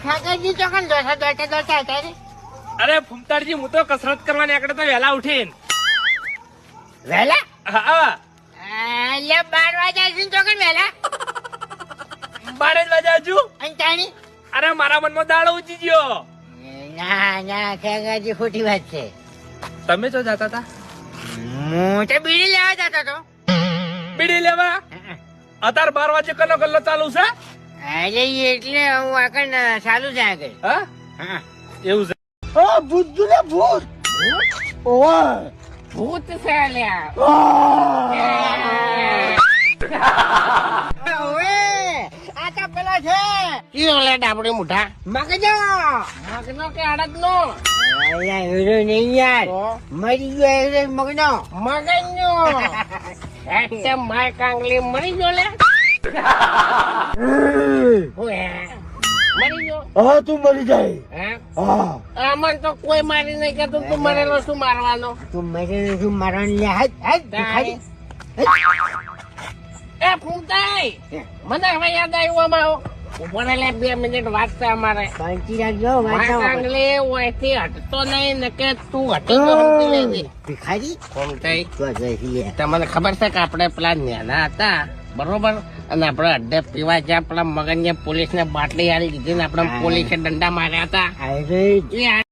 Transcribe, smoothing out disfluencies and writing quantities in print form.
ઠાકરજી ચોકન દોડતા હતા રે. અરે ફૂમતાડજી, હું તો કસરત કરવા નીકળે તો વહેલા ઉઠીને. વહેલા હા, એટલે 12 વાગ્યા છે ચોકન વહેલા 12 જ વાગ્યા હજુ. અને તાણી અરે મારા મનમાં દાડો ઉચી ગયો. ના ઠાકરજી ખોટી વાત છે. તમે તો જતા હતા હું તો બીડી લેવા જતો હતો. બીડી લેવા? અત્યારે 12 વાગે કનો ગલ્લો ચાલુ છે? એટલે હું આગળ ચાલુ છે આગળ. હા, એવું છે. ભૂત ને ભૂત. ઓય ભૂત છે અલ્યા. ઓએ આ તો પેલા છે ઈ ઓલે ડાબડે મુઠા મગજો કે આડતનો અલ્યા હીરો નહીં યાર મરી ગયો હીરો મગનો એટલે માય કાંગલી મરી ગયો લે ઓએ મરી ગયો. હા તું મરી જાય. હે હા આમાં તો કોઈ મારી નહીં કે તું મરેલો શું મારવાનો? તું મરેલો શું મારવાનો લે હાથ એ ફૂંટાઈ મને હવે યાદ આવ્યું અમારો ઉપર લે 2 મિનિટ વાત છે અમારે શાંતિ રાખજો આંગળી ઓયથી હટતો નહીં ને કે તું હટી ગયો લેજે ભિખારી ફૂંટાઈ તમને ખબર છે કે આપણે પેલા નેના હતા બરોબર અને આપણે અડ્ડે પીવા જ્યાં પેલા મગન પોલીસ ને બાટલી હારી દીધી ને આપણે પોલીસે દંડા માર્યા હતા